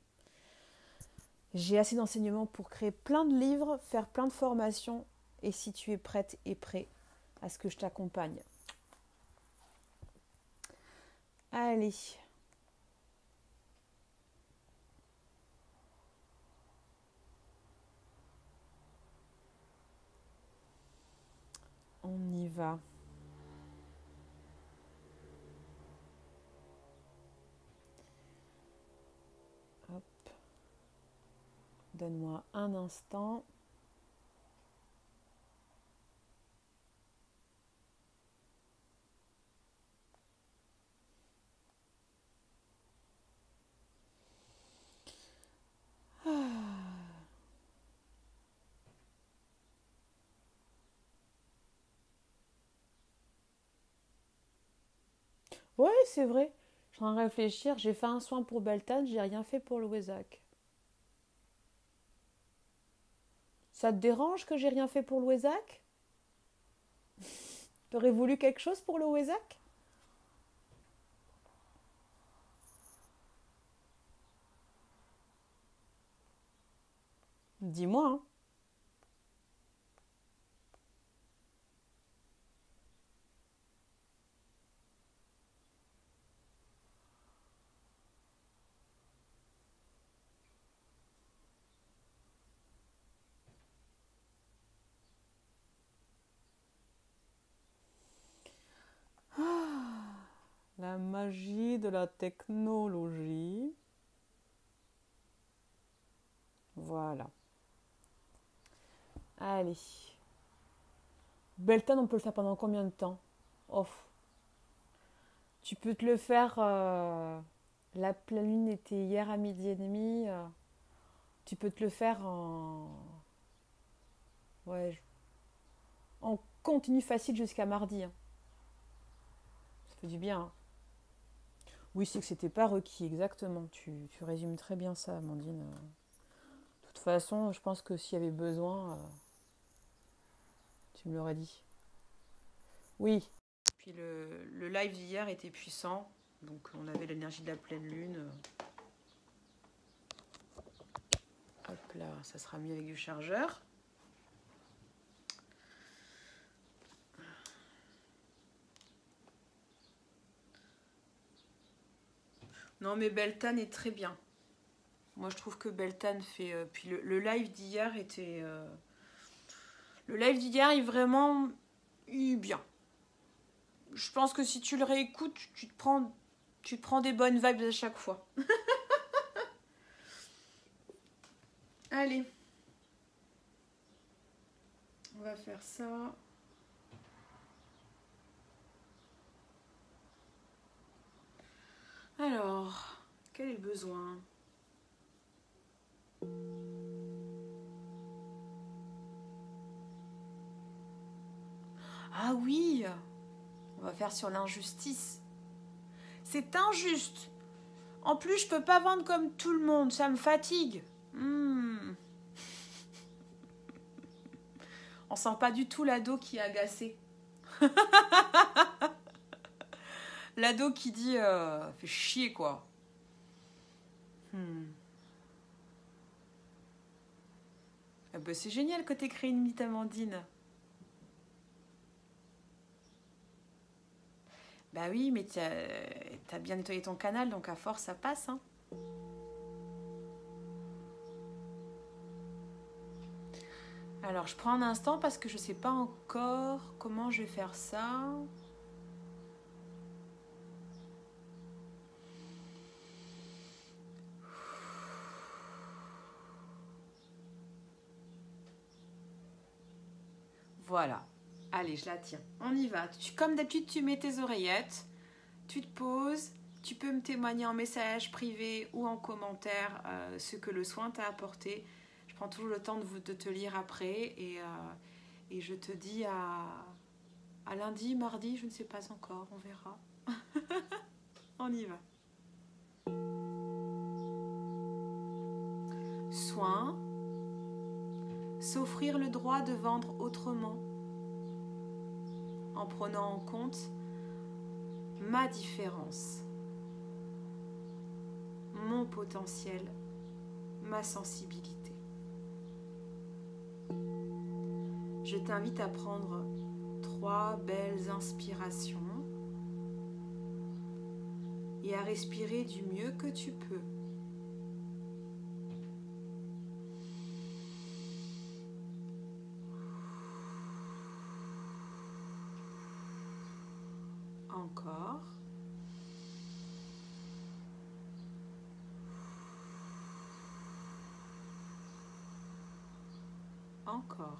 j'ai assez d'enseignements pour créer plein de livres, faire plein de formations. Et si tu es prête et prêt à ce que je t'accompagne. Allez. On y va. Hop. Donne-moi un instant. Oui, c'est vrai. Je suis en train de réfléchir. J'ai fait un soin pour Beltane, j'ai rien fait pour le Wezak. Ça te dérange que j'ai rien fait pour le Wezak? T'aurais voulu quelque chose pour le Wezak? Dis-moi, hein. La magie de la technologie. Voilà. Allez. Beltane, on peut le faire pendant combien de temps? Off. Tu peux te le faire. La pleine lune était hier à 12h30. Tu peux te le faire en. Ouais. En continu facile jusqu'à mardi. Hein. Ça fait du bien. Hein. Oui, c'est que c'était pas requis, exactement. Tu résumes très bien ça, Amandine. De toute façon, je pense que s'il y avait besoin, tu me l'aurais dit. Oui. Puis le live d'hier était puissant. Donc on avait l'énergie de la pleine lune. Hop là, ça sera mieux avec du chargeur. Non mais Beltane est très bien. Moi je trouve que Beltane fait... puis le live d'hier était... Le live d'hier est vraiment bien. Je pense que si tu le réécoutes, tu te prends des bonnes vibes à chaque fois. Allez. On va faire ça. Alors, quel est le besoin? Ah oui, on va faire sur l'injustice. C'est injuste. En plus, je peux pas vendre comme tout le monde, ça me fatigue. On sent pas du tout l'ado qui est agacé. L'ado qui dit fait chier quoi. Ah bah, c'est génial que t'aies créé une mythe Amandine. Bah oui, mais t'as bien nettoyé ton canal, donc à force ça passe. Hein. Alors je prends un instant parce que je sais pas encore comment je vais faire ça. Voilà. Allez, je la tiens. On y va. Comme d'habitude, tu mets tes oreillettes, tu te poses, tu peux me témoigner en message privé ou en commentaire ce que le soin t'a apporté. Je prends toujours le temps de te lire après et je te dis à lundi, mardi, je ne sais pas encore, on verra. On y va. Soin, s'offrir le droit de vendre autrement en prenant en compte ma différence, mon potentiel, ma sensibilité. Je t'invite à prendre 3 belles inspirations et à respirer du mieux que tu peux. Encore. Encore.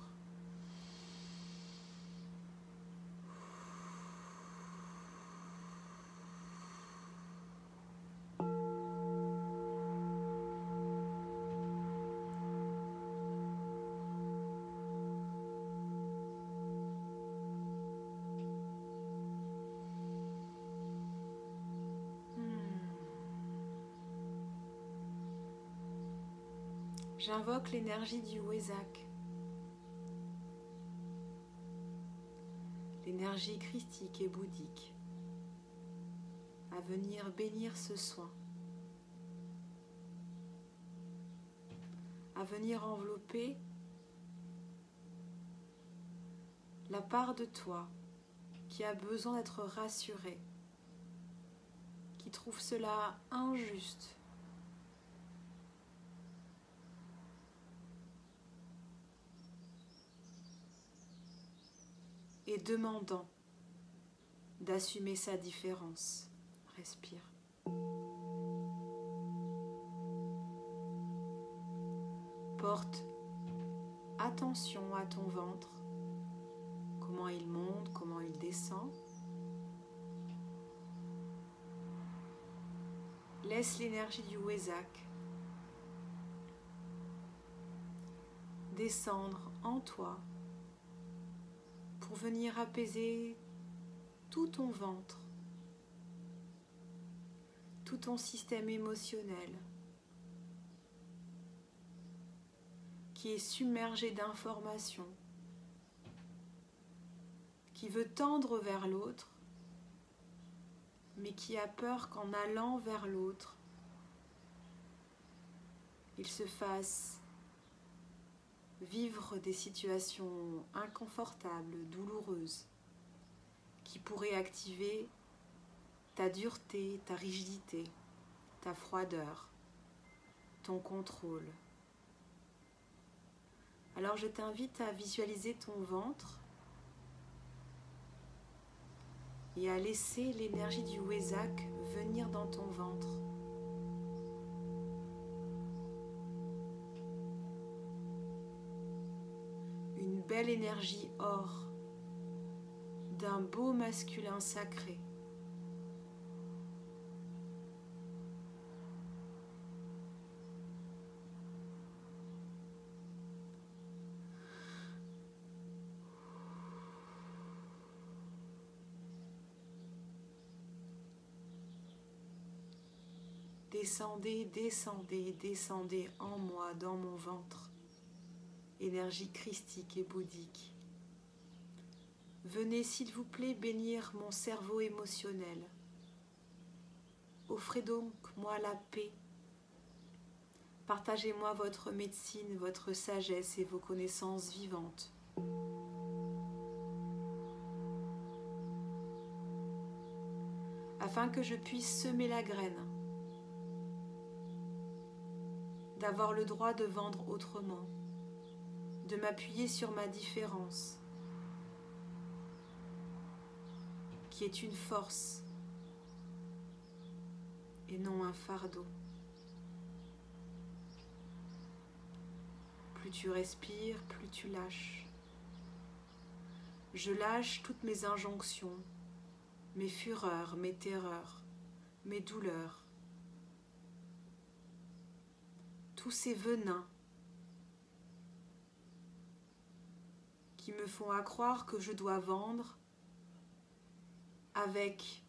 J'invoque l'énergie du Wesak, l'énergie christique et bouddhique, à venir bénir ce soin, à venir envelopper la part de toi qui a besoin d'être rassurée, qui trouve cela injuste, et demandant d'assumer sa différence. Respire. Porte attention à ton ventre, comment il monte, comment il descend. Laisse l'énergie du Wesak descendre en toi pour venir apaiser tout ton ventre, tout ton système émotionnel qui est submergé d'informations, qui veut tendre vers l'autre, mais qui a peur qu'en allant vers l'autre, il se fasse vivre des situations inconfortables, douloureuses, qui pourraient activer ta dureté, ta rigidité, ta froideur, ton contrôle. Alors je t'invite à visualiser ton ventre et à laisser l'énergie du Wesak venir dans ton ventre. Une belle énergie or d'un beau masculin sacré. Descendez, descendez, descendez en moi, dans mon ventre. Énergie christique et bouddhique. Venez s'il vous plaît bénir mon cerveau émotionnel. Offrez donc moi la paix. Partagez-moi votre médecine, votre sagesse et vos connaissances vivantes. Afin que je puisse semer la graine, d'avoir le droit de vendre autrement, de m'appuyer sur ma différence, qui est une force et non un fardeau. Plus tu respires, plus tu lâches. Je lâche toutes mes injonctions, mes fureurs, mes terreurs, mes douleurs, tous ces venins qui me font accroire que je dois vendre avec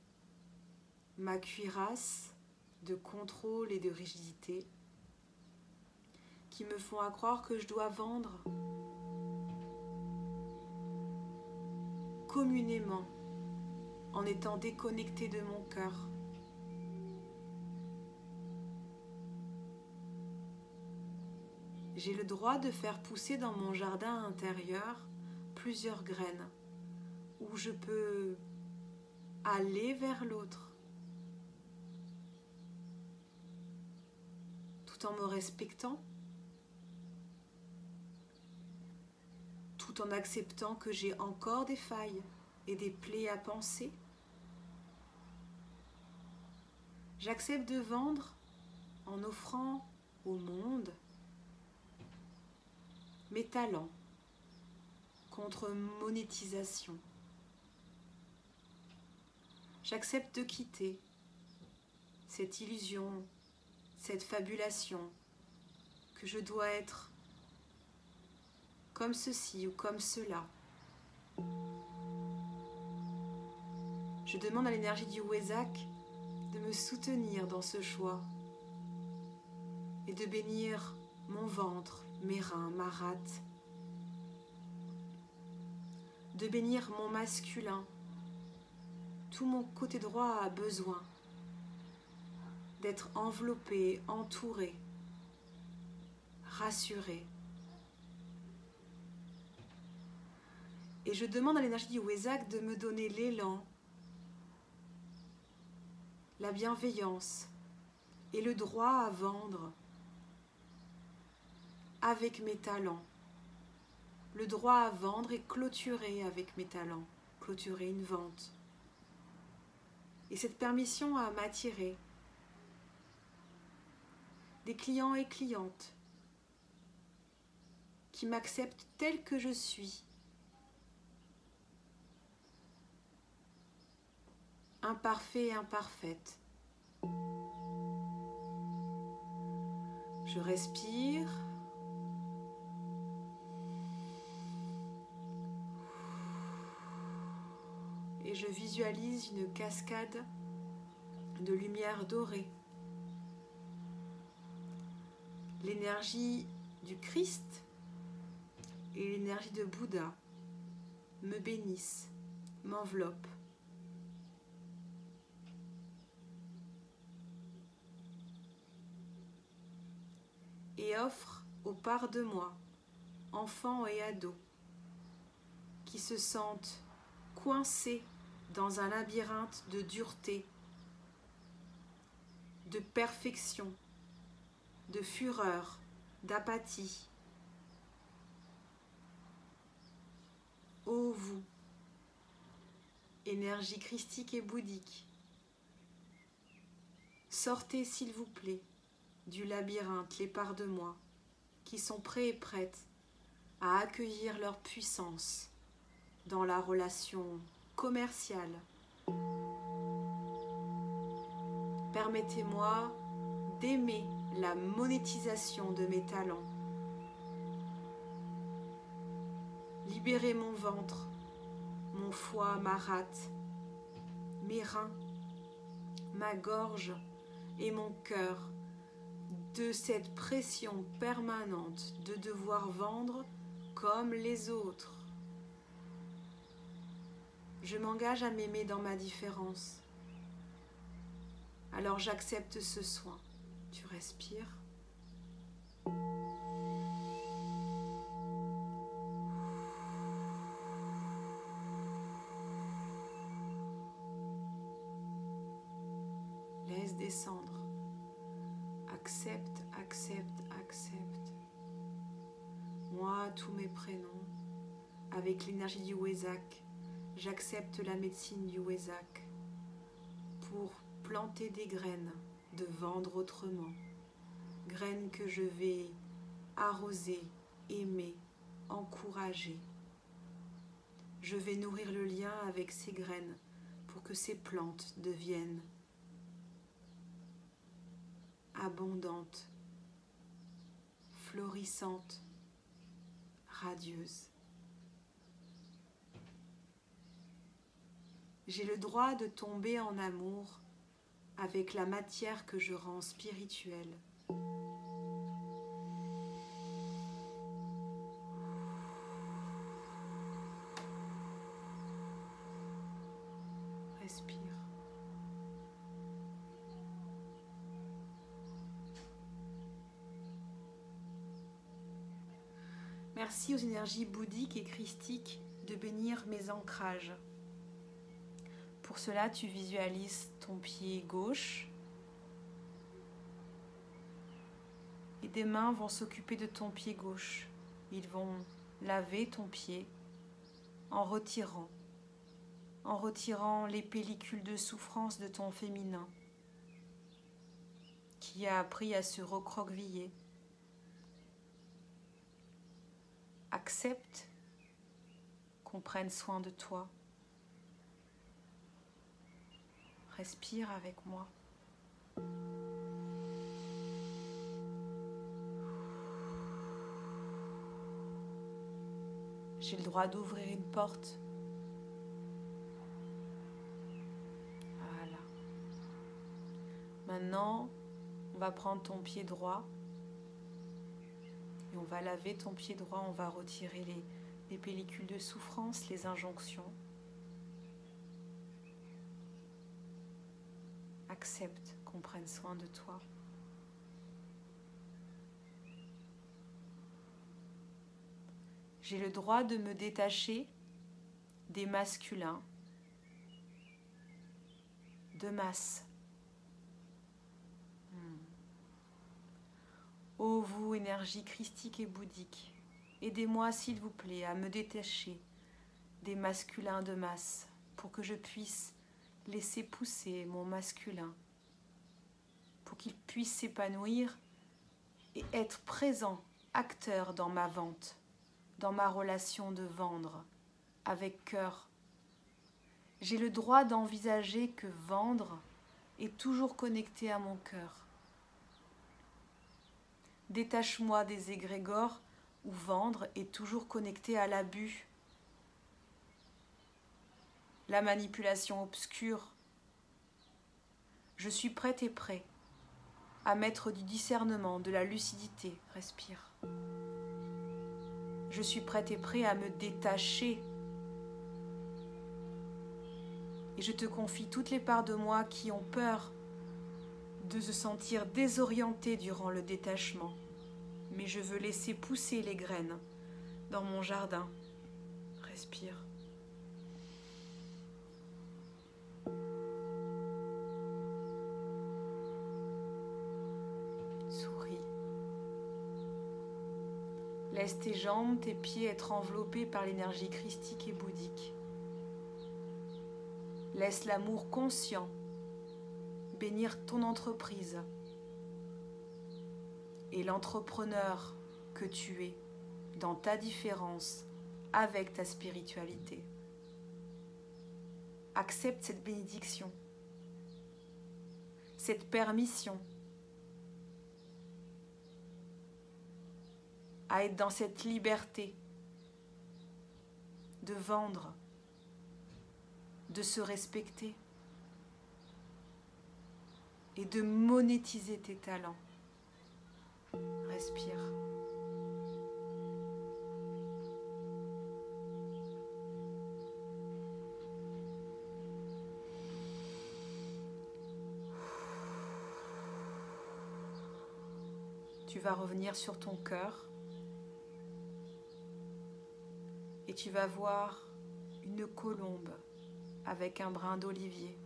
ma cuirasse de contrôle et de rigidité, qui me font accroire que je dois vendre communément en étant déconnecté de mon cœur. J'ai le droit de faire pousser dans mon jardin intérieur plusieurs graines où je peux aller vers l'autre tout en me respectant, tout en acceptant que j'ai encore des failles et des plaies à penser. J'accepte de vendre en offrant au monde mes talents contre monétisation. J'accepte de quitter cette illusion, cette fabulation que je dois être comme ceci ou comme cela. Je demande à l'énergie du Wesak de me soutenir dans ce choix et de bénir mon ventre, mes reins, ma rate, de bénir mon masculin. Tout mon côté droit a besoin d'être enveloppé, entouré, rassuré. Et je demande à l'énergie du Wesak de me donner l'élan, la bienveillance et le droit à vendre avec mes talents. Le droit à vendre et clôturer avec mes talents, clôturer une vente. Et cette permission à m'attirer des clients et clientes qui m'acceptent tel que je suis, imparfait et imparfaite. Je respire. Et je visualise une cascade de lumière dorée. L'énergie du Christ et l'énergie de Bouddha me bénissent, m'enveloppent. Et offrent aux parts de moi, enfants et ados, qui se sentent coincés dans un labyrinthe de dureté, de perfection, de fureur, d'apathie. Ô vous, énergie christique et bouddhique, sortez s'il vous plaît du labyrinthe les parts de moi qui sont prêts et prêtes à accueillir leur puissance dans la relation commerciale. Permettez-moi d'aimer la monétisation de mes talents. Libérez mon ventre, mon foie, ma rate, mes reins, ma gorge, et mon cœur de cette pression permanente de devoir vendre comme les autres. Je m'engage à m'aimer dans ma différence. Alors j'accepte ce soin. Tu respires. Laisse descendre. Accepte, accepte, accepte. Moi, tous mes prénoms, avec l'énergie du Wesak, j'accepte la médecine du Wesak pour planter des graines de vendre autrement. Graines que je vais arroser, aimer, encourager. Je vais nourrir le lien avec ces graines pour que ces plantes deviennent abondantes, florissantes, radieuses. J'ai le droit de tomber en amour avec la matière que je rends spirituelle. Respire. Merci aux énergies bouddhiques et christiques de bénir mes ancrages. Pour cela, tu visualises ton pied gauche et des mains vont s'occuper de ton pied gauche. Ils vont laver ton pied en retirant les pellicules de souffrance de ton féminin qui a appris à se recroqueviller. Accepte qu'on prenne soin de toi. Respire avec moi. J'ai le droit d'ouvrir une porte. Voilà. Maintenant, on va prendre ton pied droit et on va laver ton pied droit. On va retirer les pellicules de souffrance, les injonctions. Accepte qu'on prenne soin de toi. J'ai le droit de me détacher des masculins de masse. Ô vous, énergie christique et bouddhique, aidez-moi s'il vous plaît à me détacher des masculins de masse pour que je puisse laisser pousser mon masculin, pour qu'il puisse s'épanouir et être présent, acteur dans ma vente, dans ma relation de vendre, avec cœur. J'ai le droit d'envisager que vendre est toujours connecté à mon cœur. Détache-moi des égrégores où vendre est toujours connecté à l'abus, la manipulation obscure. Je suis prête et prêt à mettre du discernement, de la lucidité. Respire. Je suis prête et prêt à me détacher. Et je te confie toutes les parts de moi qui ont peur de se sentir désorientées durant le détachement. Mais je veux laisser pousser les graines dans mon jardin. Respire. Souris. Laisse tes jambes, tes pieds être enveloppés par l'énergie christique et bouddhique. Laisse l'amour conscient bénir ton entreprise et l'entrepreneur que tu es dans ta différence avec ta spiritualité. Accepte cette bénédiction, cette permission à être dans cette liberté de vendre, de se respecter. et de monétiser tes talents. Respire. Tu vas revenir sur ton cœur et tu vas voir une colombe avec un brin d'olivier.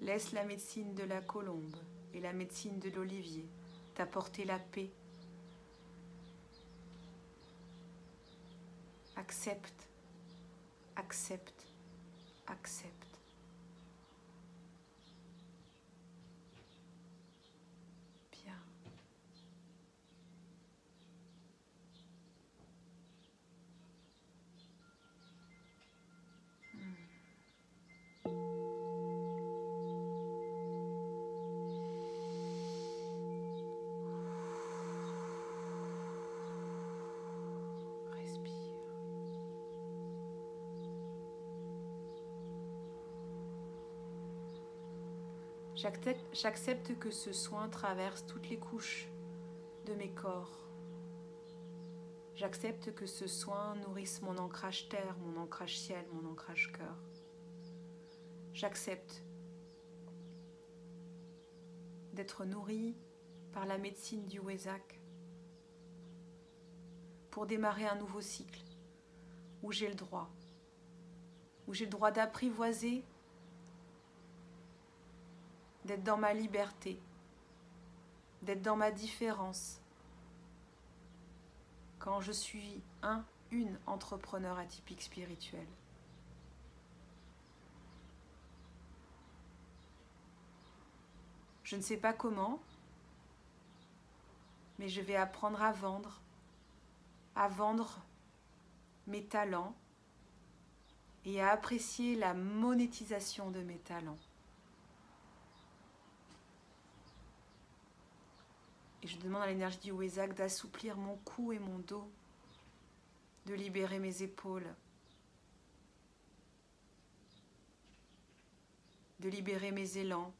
Laisse la médecine de la colombe et la médecine de l'olivier t'apporter la paix. Accepte, accepte, accepte. Bien. J'accepte que ce soin traverse toutes les couches de mes corps. J'accepte que ce soin nourrisse mon ancrage terre, mon ancrage ciel, mon ancrage cœur. J'accepte d'être nourri par la médecine du Wesak pour démarrer un nouveau cycle où j'ai le droit d'apprivoiser, d'être dans ma liberté, d'être dans ma différence. Quand je suis une entrepreneur atypique spirituelle. Je ne sais pas comment, mais je vais apprendre à vendre mes talents et à apprécier la monétisation de mes talents. Et je demande à l'énergie du Wesak d'assouplir mon cou et mon dos, de libérer mes épaules, de libérer mes élans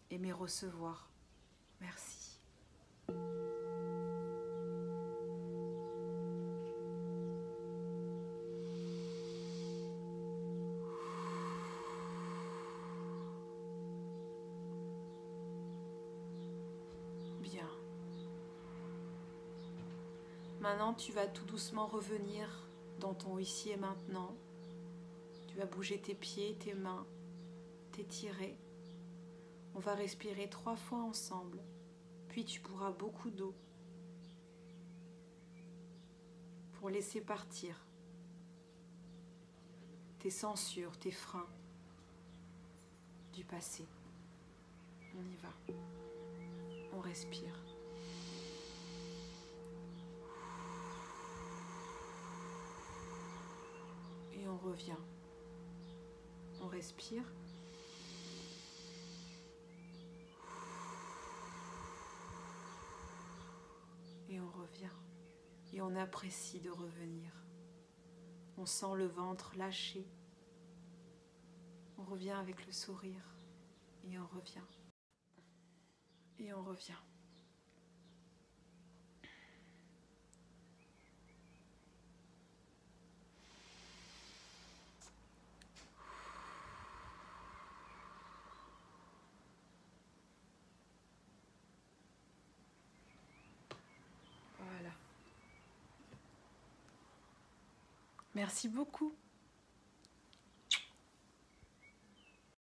et mes recevoirs. Merci. Bien. Maintenant, tu vas tout doucement revenir dans ton ici et maintenant. Tu vas bouger tes pieds, tes mains, t'étirer. On va respirer 3 fois ensemble. Puis tu boiras beaucoup d'eau pour laisser partir tes censures, tes freins du passé. On y va. On respire. Et on revient. On respire. Et on revient. Et on apprécie de revenir. On sent le ventre lâcher. On revient avec le sourire. Et on revient. Et on revient. Voilà. Merci beaucoup.